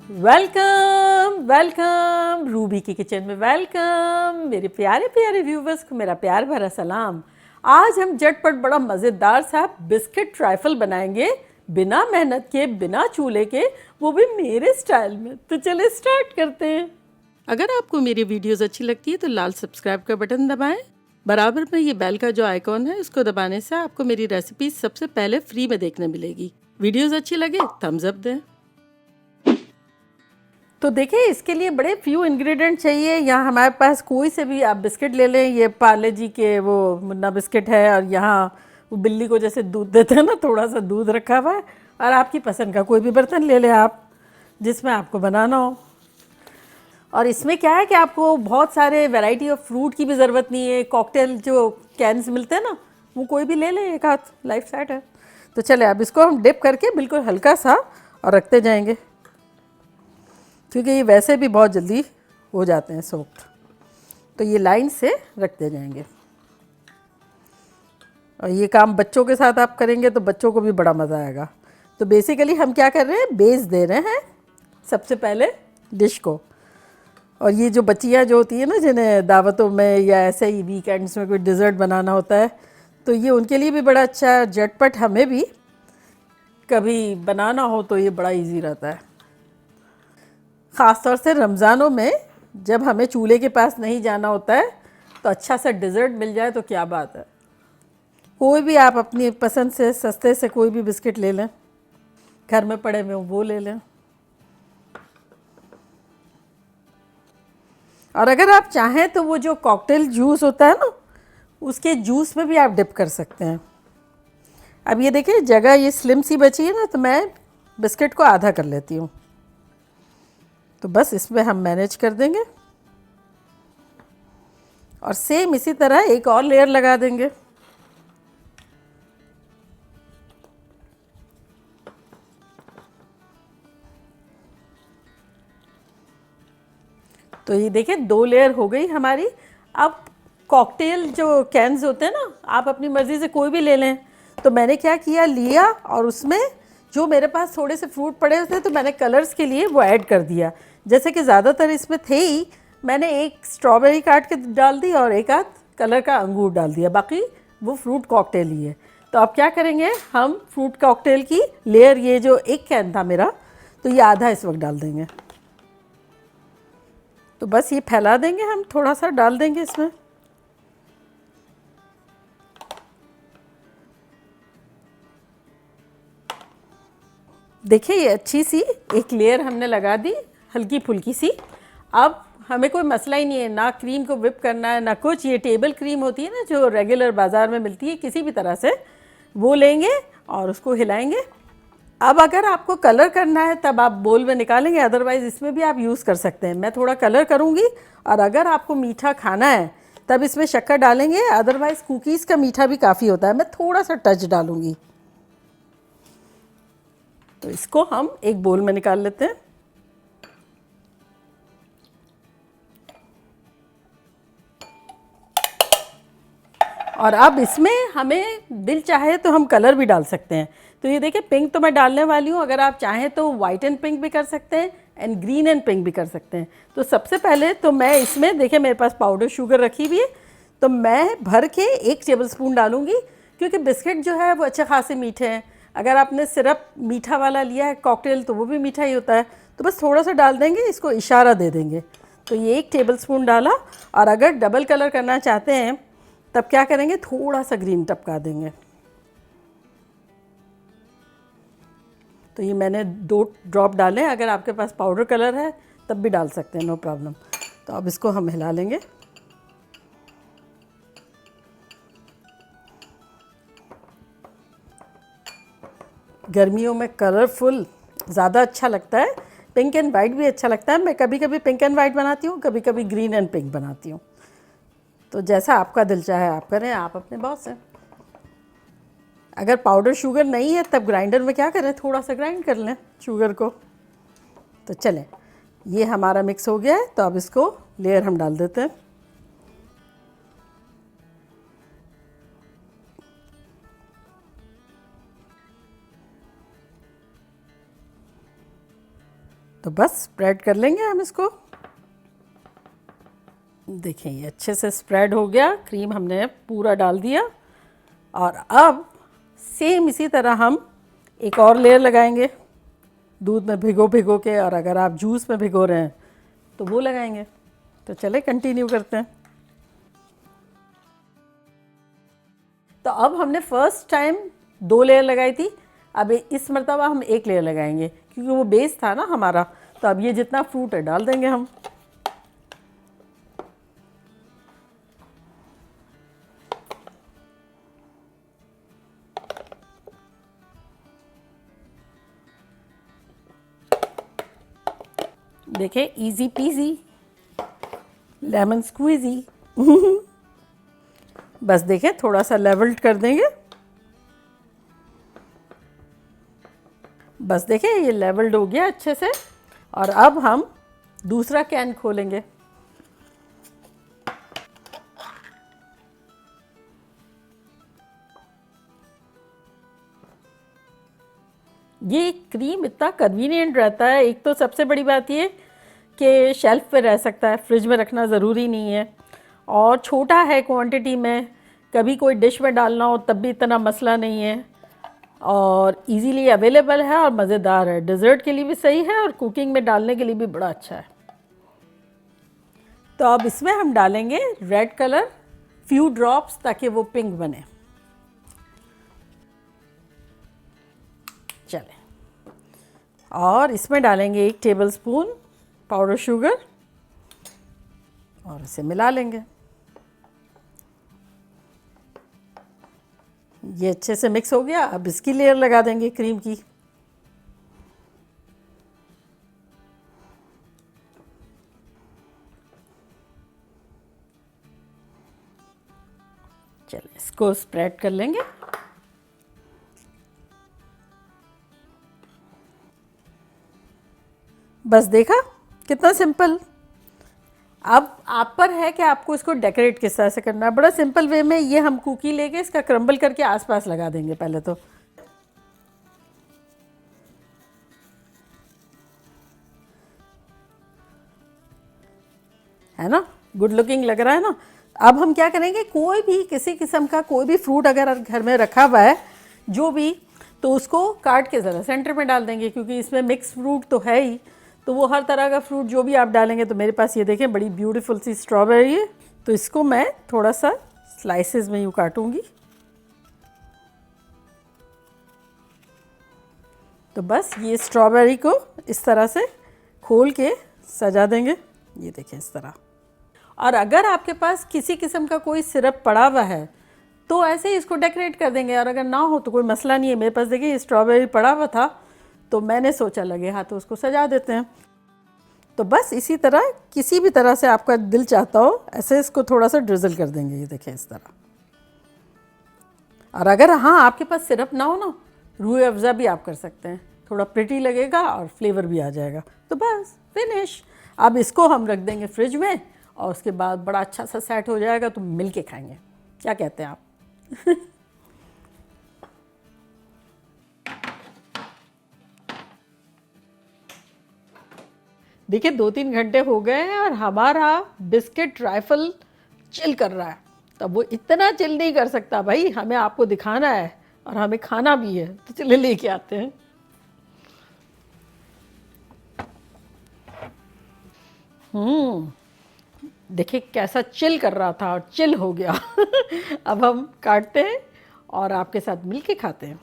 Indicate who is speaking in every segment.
Speaker 1: Welcome welcome Ruby की kitchen में welcome. मेरे प्यारे प्यारे व्यूवर्स को मेरा प्यार भरा सलाम। आज हम झटपट बड़ा मज़ेदार सा बिस्किट ट्राइफल बनाएंगे, बिना मेहनत के, बिना चूल्हे के, वो भी मेरे स्टाइल में। तो चले स्टार्ट करते हैं। अगर आपको मेरी वीडियोस अच्छी लगती है तो लाल सब्सक्राइब का बटन दबाएं। बराबर में ये बेल का जो आइकॉन है इसको दबाने से आपको मेरी रेसिपी सबसे पहले फ्री में देखने मिलेगी। वीडियोस अच्छी लगे थम्स अप दें। तो देखिए, इसके लिए बड़े फ्यू इंग्रेडिएंट चाहिए। यहाँ हमारे पास कोई से भी आप बिस्किट ले लें। ये पार्ले जी के वो मुन्ना बिस्किट है, और यहाँ वो बिल्ली को जैसे दूध देते हैं ना, थोड़ा सा दूध रखा हुआ है। और आपकी पसंद का कोई भी बर्तन ले लें आप, जिसमें आपको बनाना हो। और इसमें क्या है कि आपको बहुत सारे वैरायटी ऑफ फ्रूट की भी ज़रूरत नहीं है। कॉकटेल जो कैन्स मिलते हैं ना, वो कोई भी ले लें, एक हाथ लाइफ सेट है। तो चले अब इसको हम डिप करके बिल्कुल हल्का सा और रखते जाएंगे, क्योंकि ये वैसे भी बहुत जल्दी हो जाते हैं सोक्ड। तो ये लाइन से रखते जाएंगे। और ये काम बच्चों के साथ आप करेंगे तो बच्चों को भी बड़ा मज़ा आएगा। तो बेसिकली हम क्या कर रहे हैं, बेस दे रहे हैं सबसे पहले डिश को। और ये जो बच्चियाँ जो होती है ना, जिन्हें दावतों में या ऐसे ही वीकेंड्स में कोई डिज़र्ट बनाना होता है, तो ये उनके लिए भी बड़ा अच्छा, झटपट हमें भी कभी बनाना हो तो ये बड़ा इजी रहता है। ख़ास तौर से रमज़ानों में जब हमें चूल्हे के पास नहीं जाना होता है, तो अच्छा सा डिज़र्ट मिल जाए तो क्या बात है। कोई भी आप अपनी पसंद से सस्ते से कोई भी बिस्किट ले लें, घर में पड़े हुए वो ले लें। और अगर आप चाहें तो वो जो कॉकटेल जूस होता है ना, उसके जूस में भी आप डिप कर सकते हैं। अब ये देखिए, जगह ये स्लिम सी बची है ना, तो मैं बिस्किट को आधा कर लेती हूँ। तो बस इसमें हम मैनेज कर देंगे, और सेम इसी तरह एक और लेयर लगा देंगे। तो ये देखिए, 2 लेयर हो गई हमारी। अब कॉकटेल जो कैन्स होते हैं ना, आप अपनी मर्ज़ी से कोई भी ले लें। तो मैंने क्या किया, लिया और उसमें जो मेरे पास थोड़े से फ्रूट पड़े थे, तो मैंने कलर्स के लिए वो ऐड कर दिया। जैसे कि ज़्यादातर इसमें थे ही, मैंने एक स्ट्रॉबेरी काट के डाल दी और एक आध कलर का अंगूर डाल दिया, बाकी वो फ्रूट कॉकटेल ही है। तो अब क्या करेंगे, हम फ्रूट कॉकटेल की लेयर, ये जो एक कैन था मेरा, तो ये आधा इस वक्त डाल देंगे। तो बस ये फैला देंगे, हम थोड़ा सा डाल देंगे इसमें। देखिए, ये अच्छी सी एक लेयर हमने लगा दी, हल्की फुल्की सी। अब हमें कोई मसला ही नहीं है, ना क्रीम को विप करना है ना कुछ। ये टेबल क्रीम होती है ना, जो रेगुलर बाज़ार में मिलती है, किसी भी तरह से वो लेंगे और उसको हिलाएंगे। अब अगर आपको कलर करना है तब आप बोल में निकालेंगे, अदरवाइज़ इसमें भी आप यूज़ कर सकते हैं। मैं थोड़ा कलर करूँगी, और अगर आपको मीठा खाना है तब इसमें शक्कर डालेंगे, अदरवाइज़ कुकीज़ का मीठा भी काफ़ी होता है। मैं थोड़ा सा टच डालूँगी। तो इसको हम एक बोल में निकाल लेते हैं। और अब इसमें हमें दिल चाहे तो हम कलर भी डाल सकते हैं। तो ये देखिए, पिंक तो मैं डालने वाली हूँ। अगर आप चाहें तो वाइट एंड पिंक भी कर सकते हैं, एंड ग्रीन एंड पिंक भी कर सकते हैं। तो सबसे पहले तो मैं इसमें, देखिए मेरे पास पाउडर शुगर रखी हुई है, तो मैं भर के 1 टेबल स्पून डालूंगी, क्योंकि बिस्किट जो है वो अच्छे खासे मीठे हैं। अगर आपने सिरप मीठा वाला लिया है कॉकटेल, तो वो भी मीठा ही होता है। तो बस थोड़ा सा डाल देंगे, इसको इशारा दे देंगे। तो ये 1 टेबल स्पून डाला। और अगर डबल कलर करना चाहते हैं तब क्या करेंगे, थोड़ा सा ग्रीन टपका देंगे। तो ये मैंने 2 ड्रॉप डाले। अगर आपके पास पाउडर कलर है तब भी डाल सकते हैं, नो प्रॉब्लम। तो अब इसको हम हिला लेंगे। गर्मियों में कलरफुल ज़्यादा अच्छा लगता है, पिंक एंड वाइट भी अच्छा लगता है। मैं कभी कभी पिंक एंड वाइट बनाती हूँ, कभी कभी ग्रीन एंड पिंक बनाती हूँ। तो जैसा आपका दिल चाहे आप करें, आप अपने बॉस हैं। अगर पाउडर शुगर नहीं है तब ग्राइंडर में क्या करें, थोड़ा सा ग्राइंड कर लें शुगर को। तो चलें, ये हमारा मिक्स हो गया है। तो अब इसको लेयर हम डाल देते हैं। तो बस स्प्रेड कर लेंगे हम इसको। देखिए ये अच्छे से स्प्रेड हो गया, क्रीम हमने पूरा डाल दिया। और अब सेम इसी तरह हम एक और लेयर लगाएंगे दूध में भिगो भिगो के, और अगर आप जूस में भिगो रहे हैं तो वो लगाएंगे। तो चले कंटिन्यू करते हैं। तो अब हमने फर्स्ट टाइम 2 लेयर लगाई थी, अब इस मर्तबा हम 1 लेयर लगाएंगे क्योंकि वो बेस था ना हमारा। तो अब ये जितना फ्रूट है डाल देंगे हम। देखें इजी पीजी लेमन स्क्वीजी। बस देखें थोड़ा सा लेवल्ड कर देंगे। बस देखें ये लेवल्ड हो गया अच्छे से। और अब हम दूसरा कैन खोलेंगे। ये क्रीम इतना कन्वीनियंट रहता है। एक तो सबसे बड़ी बात ये कि शेल्फ पे रह सकता है, फ्रिज में रखना ज़रूरी नहीं है, और छोटा है क्वांटिटी में, कभी कोई डिश में डालना हो तब भी इतना मसला नहीं है, और इजीली अवेलेबल है और मज़ेदार है। डिज़र्ट के लिए भी सही है और कुकिंग में डालने के लिए भी बड़ा अच्छा है। तो अब इसमें हम डालेंगे रेड कलर, फ्यू ड्रॉप्स, ताकि वो पिंक बने। चलें, और इसमें डालेंगे 1 टेबलस्पून पाउडर शुगर और इसे मिला लेंगे। ये अच्छे से मिक्स हो गया। अब इसकी लेयर लगा देंगे क्रीम की। चलिए इसको स्प्रेड कर लेंगे। बस देखा कितना सिंपल। अब आप पर है कि आपको इसको डेकोरेट किस तरह से करना है। बड़ा सिंपल वे में ये हम कुकी लेके इसका क्रम्बल करके आसपास लगा देंगे पहले तो। है ना, गुड लुकिंग लग रहा है ना। अब हम क्या करेंगे, कोई भी किसी किस्म का कोई भी फ्रूट अगर घर में रखा हुआ है जो भी, तो उसको काट के ज़रा सेंटर में डाल देंगे, क्योंकि इसमें मिक्स फ्रूट तो है ही। तो वो हर तरह का फ्रूट जो भी आप डालेंगे। तो मेरे पास ये देखें बड़ी ब्यूटीफुल सी स्ट्रॉबेरी है, तो इसको मैं थोड़ा सा स्लाइसेस में यूँ काटूंगी। तो बस ये स्ट्रॉबेरी को इस तरह से खोल के सजा देंगे। ये देखें इस तरह। और अगर आपके पास किसी किस्म का कोई सिरप पड़ा हुआ है तो ऐसे ही इसको डेकोरेट कर देंगे, और अगर ना हो तो कोई मसला नहीं है। मेरे पास देखिए स्ट्रॉबेरी पड़ा हुआ था, तो मैंने सोचा लगे हाथों उसको सजा देते हैं। तो बस इसी तरह किसी भी तरह से आपका दिल चाहता हो ऐसे इसको थोड़ा सा ड्रिजल कर देंगे। ये देखें इस तरह। और अगर हाँ आपके पास सिरप ना हो ना, रूह अफ़ज़ा भी आप कर सकते हैं, थोड़ा प्रिटी लगेगा और फ्लेवर भी आ जाएगा। तो बस फिनिश। अब इसको हम रख देंगे फ्रिज में, और उसके बाद बड़ा अच्छा सा सेट हो जाएगा, तो मिल के खाएंगे। क्या कहते हैं आप? देखिए 2-3 घंटे हो गए हैं और हमारा बिस्किट ट्राइफल चिल कर रहा है। तब वो इतना चिल नहीं कर सकता भाई, हमें आपको दिखाना है और हमें खाना भी है। तो चले लेके आते हैं। देखिए कैसा चिल कर रहा था और चिल हो गया। अब हम काटते हैं और आपके साथ मिलके खाते हैं।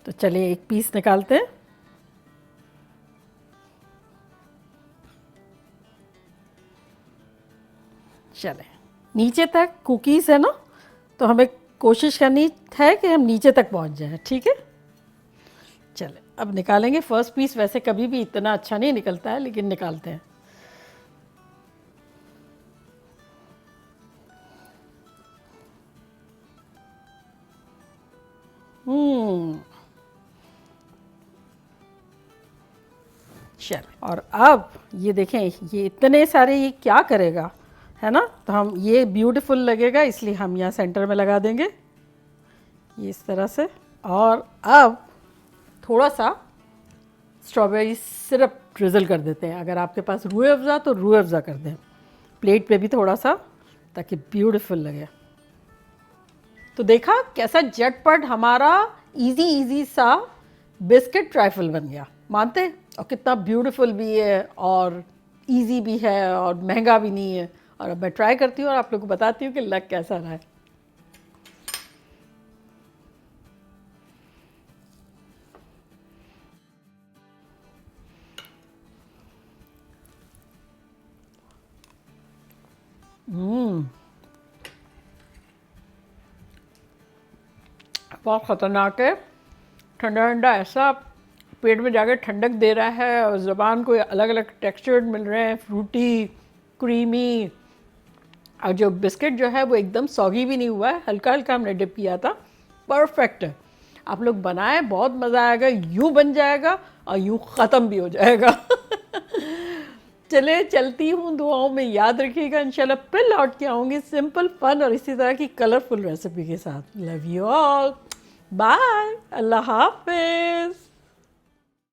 Speaker 1: तो चलिए एक पीस निकालते हैं। चले, नीचे तक कुकीज़ है ना, तो हमें कोशिश करनी है कि हम नीचे तक पहुंच जाएं। ठीक है, चले अब निकालेंगे फर्स्ट पीस। वैसे कभी भी इतना अच्छा नहीं निकलता है, लेकिन निकालते हैं। चल, और अब ये देखें, ये इतने सारे ये क्या करेगा, है ना। तो हम ये ब्यूटीफुल लगेगा, इसलिए हम यहाँ सेंटर में लगा देंगे ये इस तरह से। और अब थोड़ा सा स्ट्रॉबेरी सिरप ड्रिजल कर देते हैं। अगर आपके पास रूह अफ़ज़ा तो रूह अफ़ज़ा कर दें प्लेट पे भी थोड़ा सा, ताकि ब्यूटीफुल लगे। तो देखा कैसा झटपट हमारा इजी इजी सा बिस्किट ट्राइफल बन गया, मानते हैं? और कितना ब्यूटीफुल भी है और इजी भी है और महंगा भी नहीं है। और अब मैं ट्राई करती हूँ और आप लोगों को बताती हूँ कि लग कैसा रहा है। बहुत ख़तरनाक है, ठंडा ठंडा ऐसा पेट में जाकर ठंडक दे रहा है और ज़ुबान को अलग अलग टेक्सचर्ड मिल रहे हैं, फ्रूटी, क्रीमी। और जो बिस्किट जो है वो एकदम सॉगी भी नहीं हुआ है, हल्का हल्का हमने डिप किया था, परफेक्ट है। आप लोग बनाएं, बहुत मज़ा आएगा। यूँ बन जाएगा और यूँ ख़त्म भी हो जाएगा। चले चलती हूँ, दुआओं में याद रखिएगा। इंशाल्लाह फिर लौट के आऊँगी सिंपल फन और इसी तरह की कलरफुल रेसिपी के साथ। लव यू ऑल, बाय, अल्लाह हाफिज़।